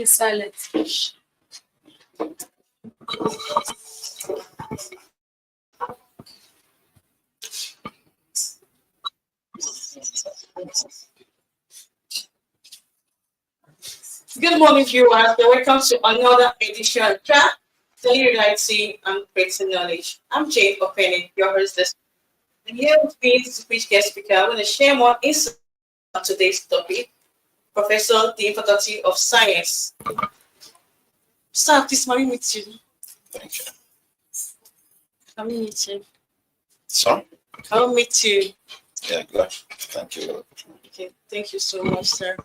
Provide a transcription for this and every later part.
Silence. Good morning, viewers. Welcome to another edition of Track, Reality and Creating Knowledge. I'm Jane Openi, your hostess. And here with me is speech guest speaker. I'm going to share more insight on today's topic. Professor, Dean Faculty of Science. Sir, please, may we meet you? Thank you. Can we meet you? Sorry? I'll meet you. Yeah, good. Thank you. Okay, thank you so much, sir.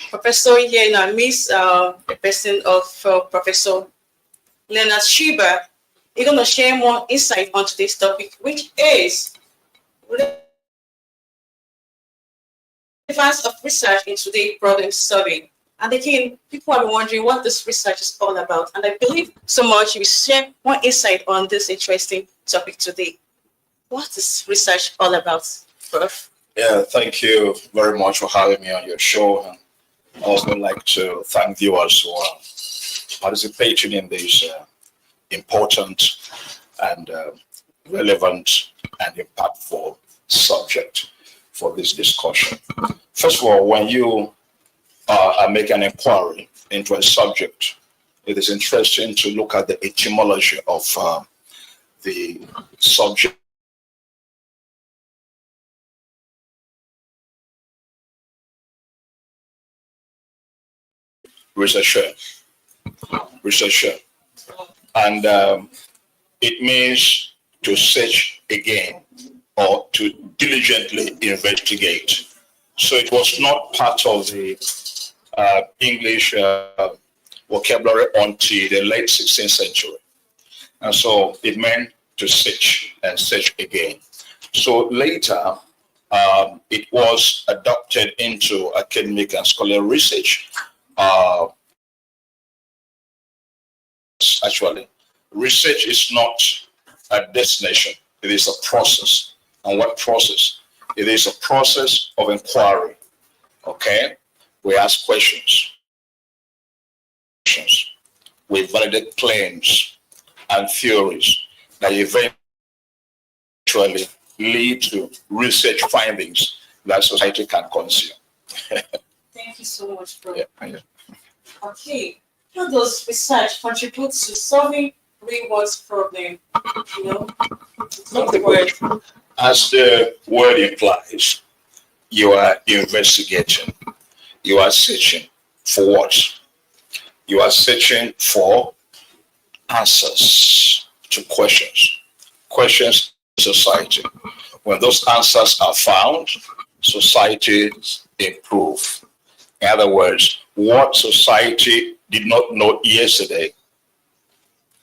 Professor here in our midst, the person of Professor Leonard Schieber. You're going to share more insight on today's topic, which is relevance of research in today's problem solving. And again, people are wondering what this research is all about. And I believe so much you will share more insight on this interesting topic today. What is research all about, Prof? Yeah, thank you very much for having me on your show. And I also like to thank viewers who are participating in this important and relevant and impactful subject for this discussion. First of all, when you make an inquiry into a subject, it is interesting to look at the etymology of the subject. Researcher. And it means to search again or to diligently investigate. So it was not part of the English vocabulary until the late 16th century. And so it meant to search and search again. So later, it was adopted into academic and scholarly research. Actually, research is not a destination, it is a process. And what process? It is a process of inquiry. Okay? We ask questions. We validate claims and theories that eventually lead to research findings that society can consume. Thank you so much, Prof. Yeah. Okay. How does research contribute to solving real-world problem? You know, as the word implies, you are investigating. You are searching for what? You are searching for answers to questions. Questions in society. When those answers are found, societies improve. In other words, what society did not know yesterday,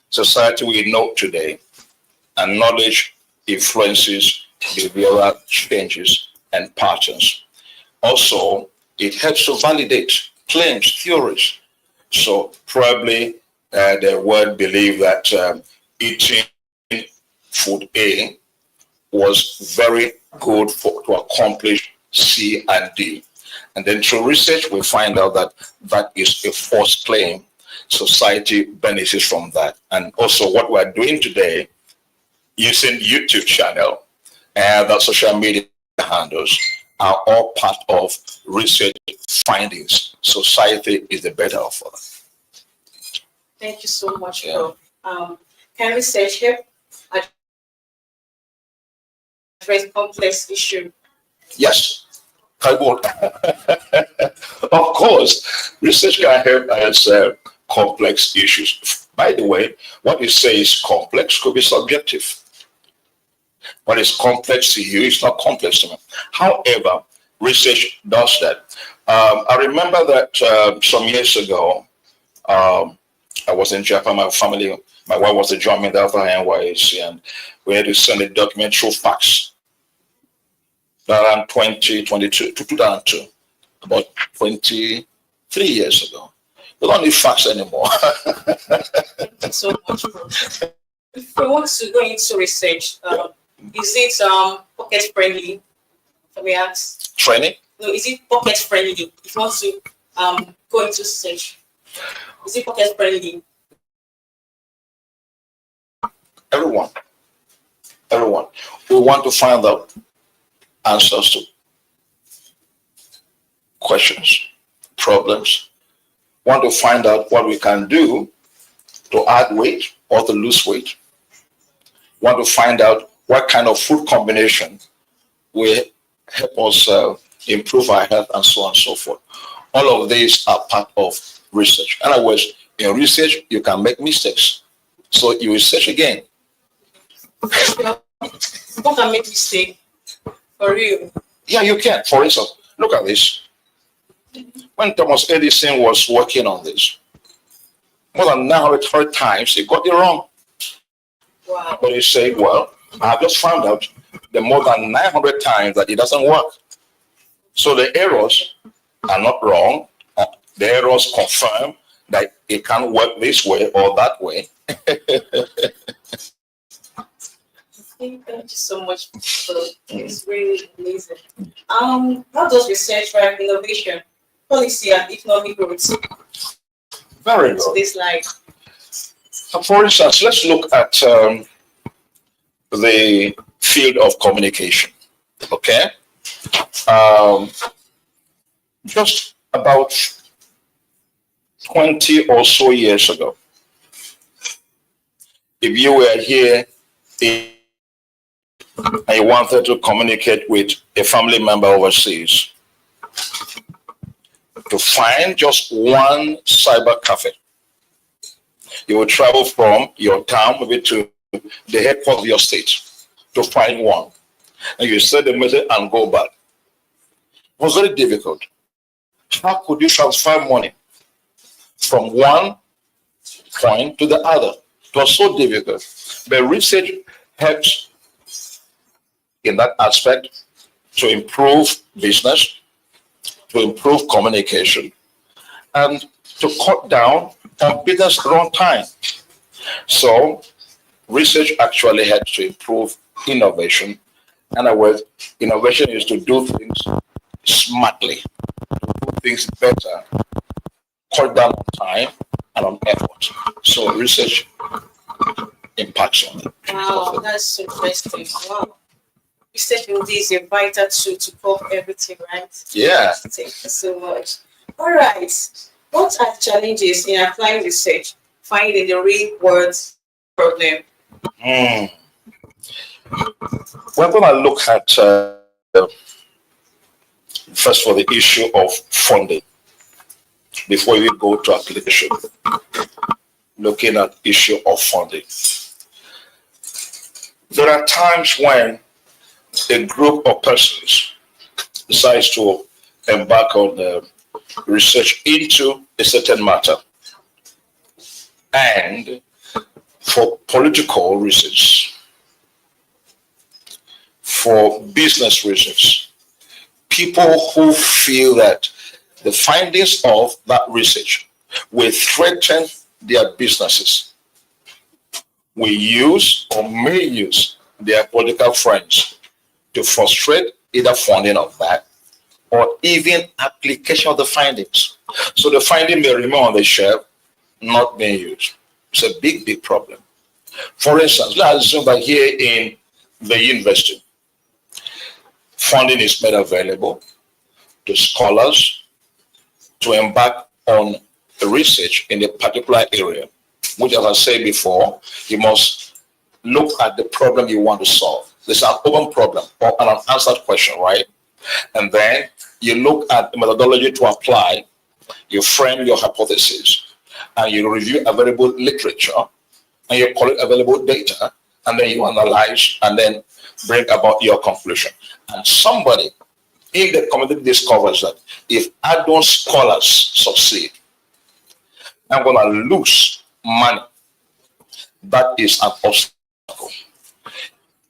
society will know today, and knowledge influences behavioral changes and patterns. Also, it helps to validate claims, theories. So probably the world believed that eating food A was very good to accomplish C and D. And then through research, we find out that that is a false claim. Society benefits from that. And also what we're doing today, using YouTube channel and the social media handles are all part of research findings. Society is the better off for that. Thank you so much, Prof. Can research help address complex issue? Yes. Of course, research can help answer complex issues. By the way, what you say is complex could be subjective. What is complex to you is not complex to me. However, research does that. I remember that some years ago, I was in Japan. My wife was a drum in the other NYC, and we had to send a document through fax around 2022 to 2002, about 23 years ago. We don't need fax anymore. Thank you so much, bro. If we want to go into research, is it pocket friendly? Can we ask? Training? No, is it pocket friendly? If you want to go into research, is it pocket friendly? Everyone. We want to find out answers to questions, problems. Want to find out what we can do to add weight or to lose weight. Want to find out what kind of food combination will help us improve our health and so on and so forth. All of these are part of research. In other words, in research, you can make mistakes. So you research again. People can make mistake for real. Yeah, you can. For instance, look at this. When Thomas Edison was working on this, more than 900 times he got it wrong. Wow. But he said, well, I just found out the more than 900 times that it doesn't work. So the errors are not wrong. The errors confirm that it can work this way or that way. Thank you so much. It's really amazing. How does research drive innovation, policy, and economic growth? Very Into good. this life. For instance, let's look at the field of communication. Okay? Just about 20 or so years ago, if you were here and you wanted to communicate with a family member overseas, to find just one cyber cafe, you will travel from your town maybe to the headquarters of your state to find one. And you send the message and go back. It was very difficult. How could you transfer money from one point to the other? It was so difficult. But research helps in that aspect to improve business, to improve communication, and to cut down on business run time. So research actually helps to improve innovation. In other words, innovation is to do things smartly, do things better, cut down on time and on effort. So research impacts on it. Wow, that's so interesting. Wow. Research indeed is a vital tool to cover everything, right? Yeah. Thank you so much. All right. What are the challenges in applying research, finding the real world problem? We're going to look at first for the issue of funding before we go to application. Looking at issue of funding. There are times when a group of persons decides to embark on research into a certain matter, and for political reasons, for business reasons, people who feel that the findings of that research will threaten their businesses, will use or may use their political friends to frustrate either funding of that or even application of the findings. So the finding may remain on the shelf, not being used. It's a big, big problem. For instance, let's assume that here in the university, funding is made available to scholars to embark on research in a particular area, which, as I said before, you must look at the problem you want to solve. There's an open problem or an unanswered question, right? And then you look at the methodology to apply, you frame your hypothesis, and you review available literature, and you collect available data, and then you analyze and then bring about your conclusion. And somebody in the community discovers that if I don't scholars succeed, I'm going to lose money. That is an obstacle.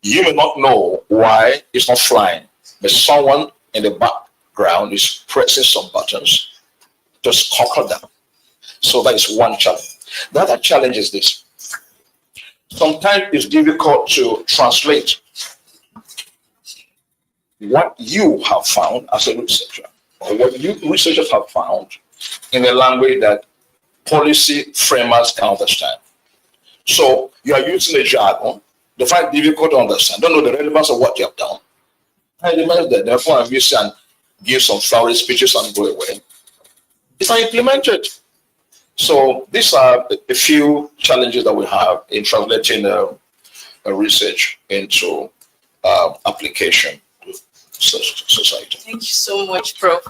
You may not know why it's not flying, but someone in the background is pressing some buttons to scupper down. So that is one challenge. The other challenge is this. Sometimes it's difficult to translate what you have found as a researcher, or what you researchers have found in a language that policy framers can understand. So you are using a jargon, they find it difficult to understand, don't know the relevance of what you have done. I remember that therefore I'm used and give some flowery speeches and go away. It's not implemented. So these are a few challenges that we have in translating a research into application to society. Thank you so much, Prof.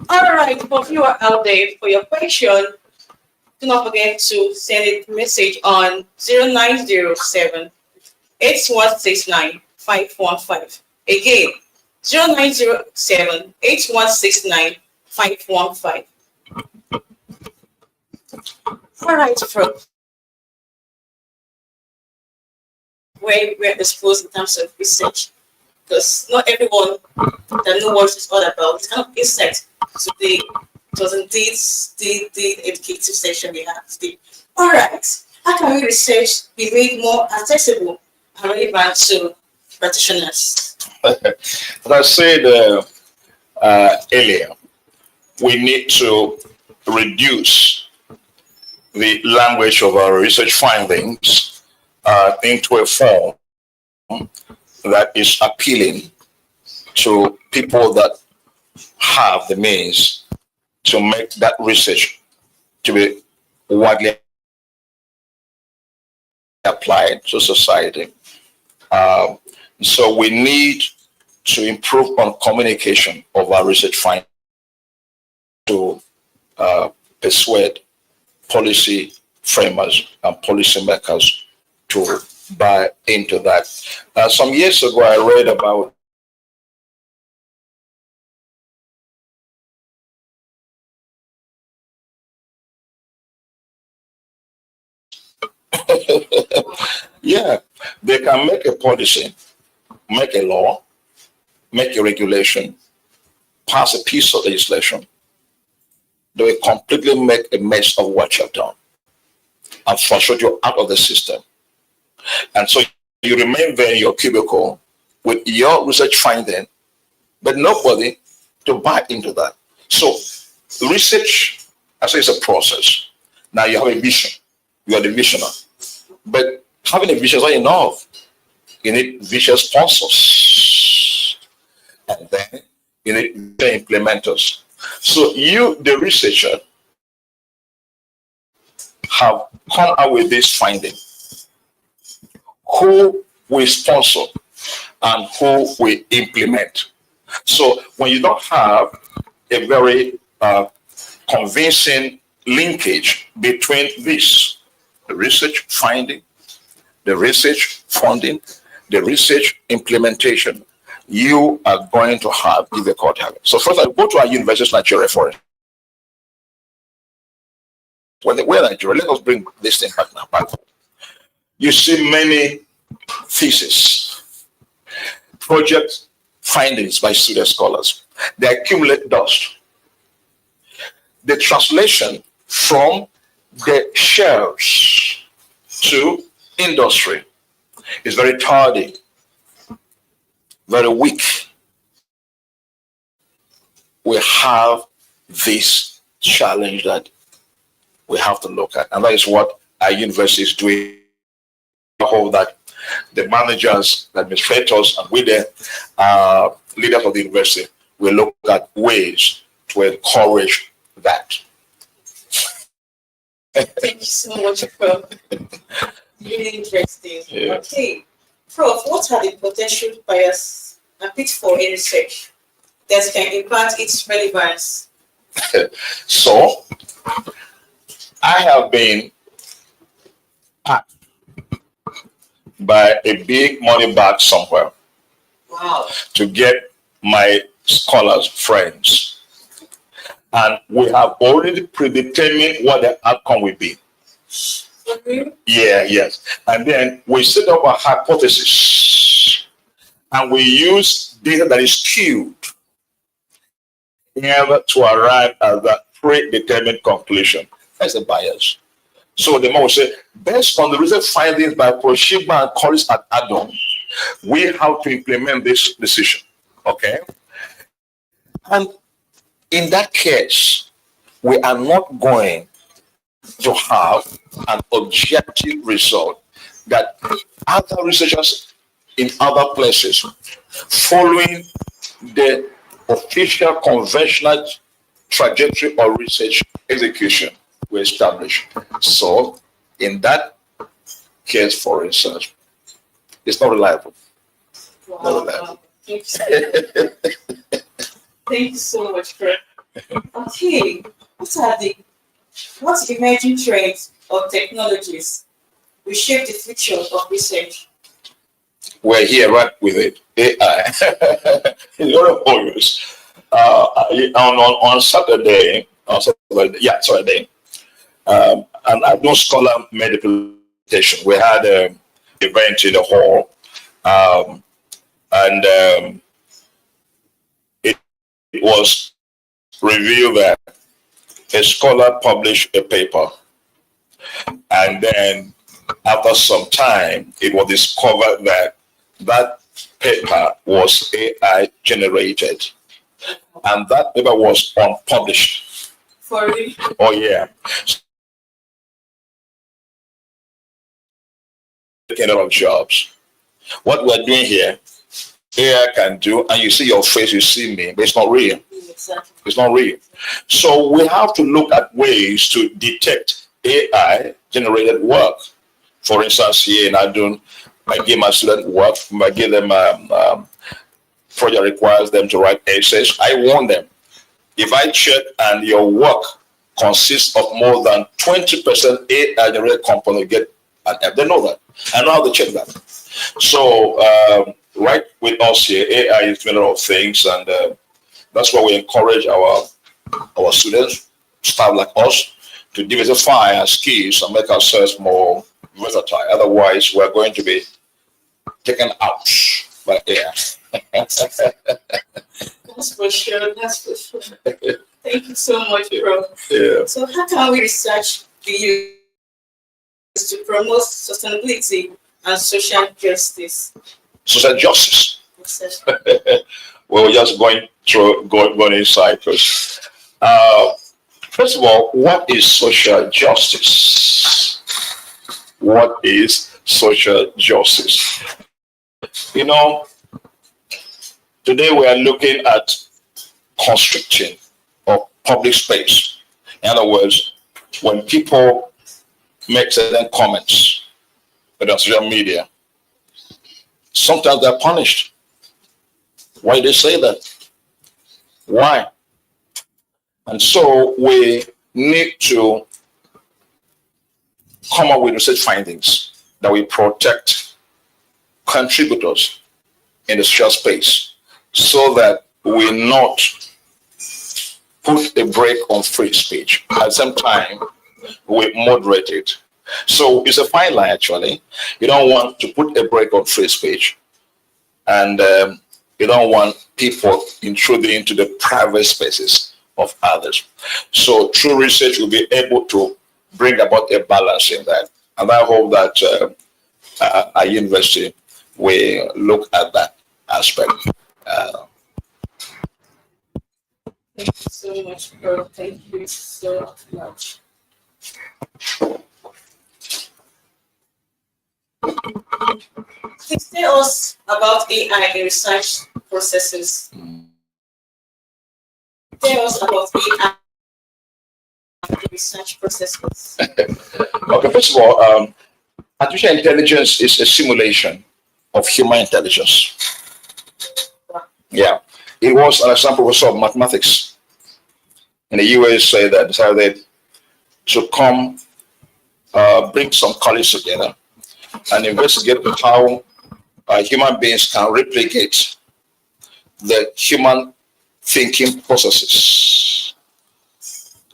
All right, for you are out there for your question, do not forget to send a message on 0907 8169 515. Again, 0907 8169 515. All right, Prof. Where we're exposed in terms of research, because not everyone that know what it's all about. It's kind of insect today. It was indeed the educative section we had today. All right, how can we research be made more accessible and relevant to practitioners? As I said earlier, we need to reduce the language of our research findings into a form that is appealing to people that have the means to make that research to be widely applied to society. So we need to improve on communication of our research findings to persuade policy framers and policymakers to buy into that. Some years ago, I read about yeah, they can make a policy, make a law, make a regulation, pass a piece of legislation. They will completely make a mess of what you've done and frustrate you out of the system. And so you remain there in your cubicle with your research finding, but nobody to buy into that. So research, I say, is a process. Now you have a vision. You are the visionary. But having a vision is not enough. You need vision sponsors. And then you need vision implementers. So you, the researcher, have come out with this finding. Who will sponsor and who will implement? So when you don't have a very convincing linkage between this, the research finding, the research funding, the research implementation, you are going to have difficult having. So first, I go to our universities, Nigeria, for it. When we're Nigeria, let us bring this thing back now. You see many theses, project findings by student scholars. They accumulate dust. The translation from the shelves to industry is very tardy, very weak. We have this challenge that we have to look at, and that is what our university is doing. I hope that the managers, the administrators, and with the leaders of the university will look at ways to encourage that. Thank you so much, Prof. Really interesting. Yeah. Okay, Prof, what are the potential bias and pitfalls in research that can impact its relevance? So, I have been packed by a big money bag somewhere. Wow. To get my scholars friends. And we have already predetermined what the outcome will be. Okay. Yeah, yes. And then we set up a hypothesis and we use data that is skewed in order to arrive at that predetermined conclusion. That's a bias. So the more we say, based on the recent findings by Proshiba and colleagues at Adam, we have to implement this decision. Okay? And in that case, we are not going to have an objective result that other researchers in other places following the official conventional trajectory or research execution will establish. So in that case, for instance, it's not reliable. Wow. Not reliable. Thank you so much, Fred. Okay, what emerging trends or technologies will shape the future of research? We're here right with it. AI. It's very obvious. On Saturday, Saturday, and I do scholar made a presentation. We had an event in the hall, and it was revealed that a scholar published a paper, and then after some time, it was discovered that that paper was AI generated, and that paper was unpublished. For real? Oh yeah, taking a lot of jobs. What we're doing here, AI can do, and you see your face, you see me, but it's not real. Exactly. It's not real. So we have to look at ways to detect AI generated work. For instance, here in Adun, I give my student work, I give them project requires them to write essays. I warn them. If I check and your work consists of more than 20% AI generated component, get an F. They know that. I know how to check that. So right with us here, AI is doing a lot of things, and that's why we encourage our students, staff like us, to diversify our skills and make ourselves more versatile. Otherwise, we're going to be taken out by AI. That's for sure. That's for sure. Thank you so much, bro. Yeah. So, how can we research be used to promote sustainability and social justice? Social justice. Exactly. We're just going inside first. First of all, what is social justice? What is social justice? You know, today we are looking at constricting of public space. In other words, when people make certain comments on social media, sometimes they're punished. Why do they say that? Why? And so we need to come up with research findings that we protect contributors in the social space so that we not put a break on free speech. At the same time, we moderate it. So it's a fine line, actually. You don't want to put a break on free speech, and you don't want people intruding into the private spaces of others. So true research will be able to bring about a balance in that. And I hope that our university will look at that aspect. Thank you so much, bro. Thank you so much. Please tell us about AI in research processes. Tell us about AI in research processes. Okay, first of all, artificial intelligence is a simulation of human intelligence. Yeah, it was an example professor of mathematics in the USA that decided to come bring some colleagues together and investigate how human beings can replicate the human thinking processes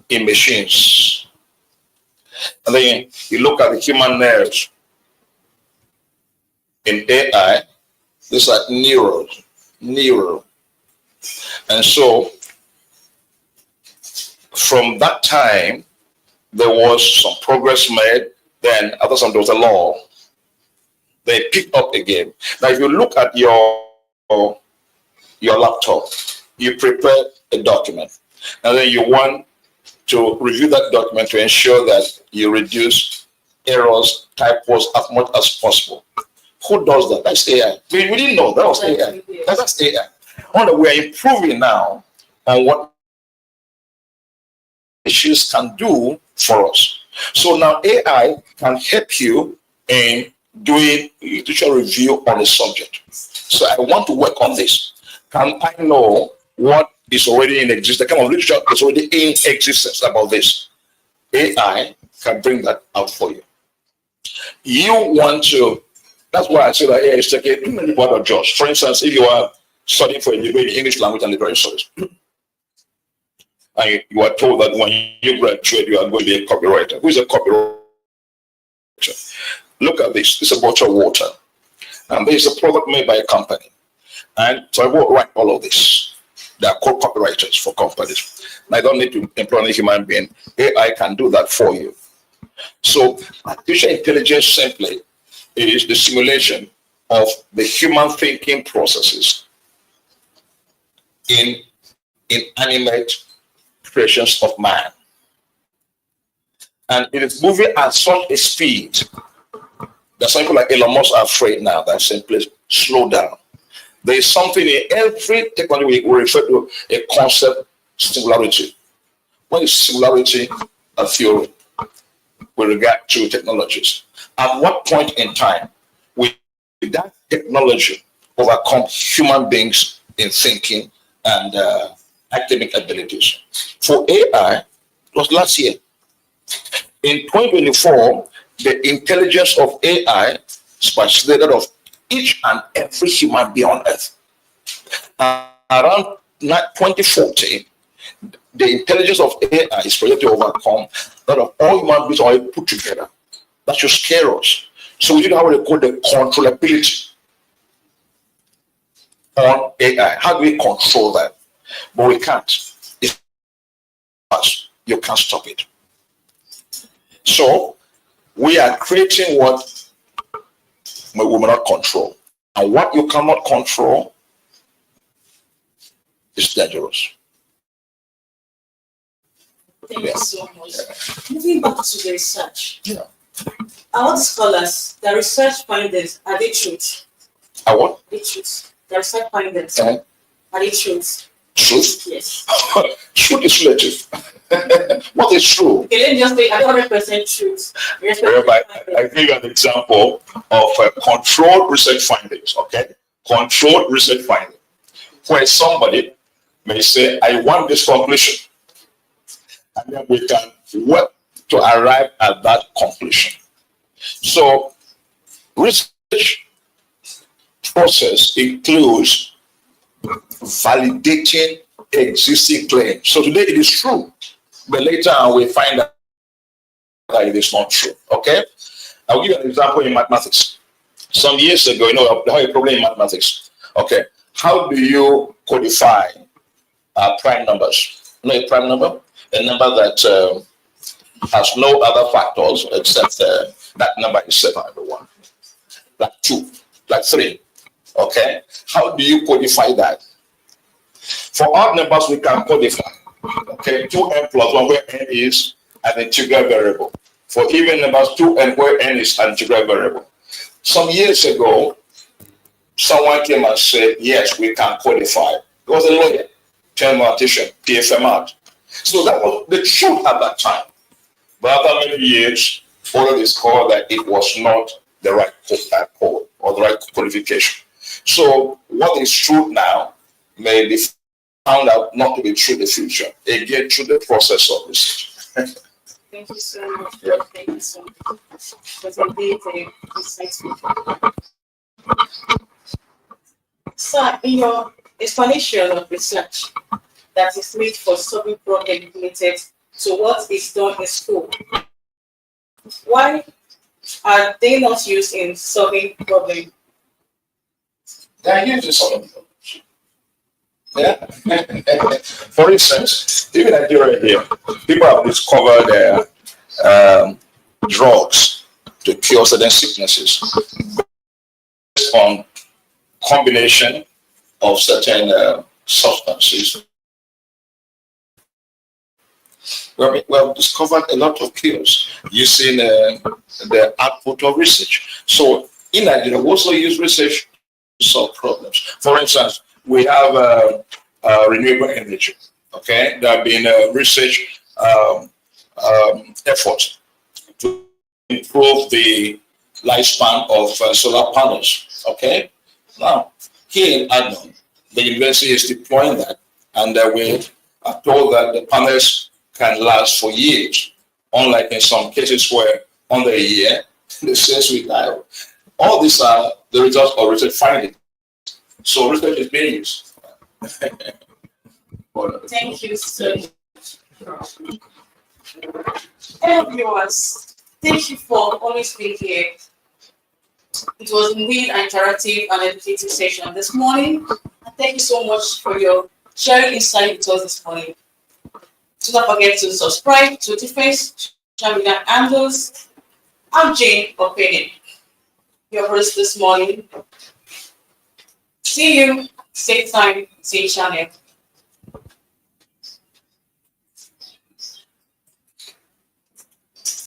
in machines. And then you look at the human nerves in AI, these are neural. And so from that time, there was some progress made. Then after some, there was a law. They picked up again. Now, if you look at your laptop, you prepare a document, and then you want to review that document to ensure that you reduce errors, typos as much as possible. Who does that? That's AI. We didn't know that was AI. That's AI. Only we are improving now on what issues can do for us. So now AI can help you in doing literature review on a subject. So I want to work on this. Can I know what is already in existence? The kind of literature is already in existence about this. AI can bring that out for you. You want to, that's why I say that AI is taking many part of jobs. For instance, if you are studying for a degree in English language and literary studies, and you are told that when you graduate, you are going to be a copywriter. Who is a copywriter? Look at this. This is a bottle of water. And this is a product made by a company. And so I will write all of this. They are called copywriters for companies. And I don't need to employ a human being. AI can do that for you. So artificial intelligence simply is the simulation of the human thinking processes in inanimate creations of man. And it is moving at such a speed that some people like Elon Musk are afraid now that simply slow down. There is something in every technology we refer to a concept singularity. What is singularity? A theory with regard to technologies. At what point in time will that technology overcome human beings in thinking and academic abilities? For AI, it was last year. In 2024, the intelligence of AI surpassed that of each and every human being on earth. Around 2040, the intelligence of AI is projected to overcome that of all human beings all put together. That should scare us. So we need to have what they call the controllability on AI. How do we control that? But we can't. It's us. You can't stop it. So we are creating what we will not control. And what you cannot control is dangerous. Thank you so much. Moving back to the research. Yeah. Our scholars, the research findings, are they truth? Are what? The truth. The research findings, are they truth? Truth? Yes. Truth is relative. What is true? Okay, let me just say, I don't 100% truth. I give you an example of controlled research findings, okay? Controlled research findings. Where somebody may say, I want this conclusion. And then we can work to arrive at that conclusion. So, research process includes validating existing claims. So today it is true, but later we find out that it is not true. Okay? I'll give you an example in mathematics. Some years ago, I have a problem in mathematics. Okay, how do you codify prime numbers? You know a prime number? A number that has no other factors except that number is 7 over 1. Like 2, like 3. Okay, how do you codify that? For odd numbers, we can codify. Okay, 2n plus 1, where n is an integral variable. For even numbers, 2n, where n is an integral variable. Some years ago, someone came and said, yes, we can codify. It was a lawyer, mathematician, PFM. So that was the truth at that time. But after many years, all discovered that it was not the right code or the right qualification. So what is true now may be found out not to be true in the future, again through the process of research. Thank you so much. Yeah. Thank you so much. Because indeed, insightful. So, in your explanation of research that is made for solving problems related to what is done in school, Why are they not used in solving problems? They are used in solving problems. Yeah. For instance, even Nigeria here, people have discovered drugs to cure certain sicknesses based on combination of certain substances. We have discovered a lot of cures using the output of research. So in Nigeria, we also use research to solve problems. For instance, we have renewable energy. Okay, there have been research efforts to improve the lifespan of solar panels. Okay, now here in Adnon, the university is deploying that, and we are told that the panels can last for years, unlike in some cases where under a year the cells will die. All these are the results of research findings. So research is being used. Thank you so much. Hello viewers, thank you for always being here. It was indeed an interactive and educative session this morning. And thank you so much for your sharing insight with us this morning. Do not forget to subscribe to different social media handles. I'm Jane Opinion, your host this morning. See you, same time, same channel.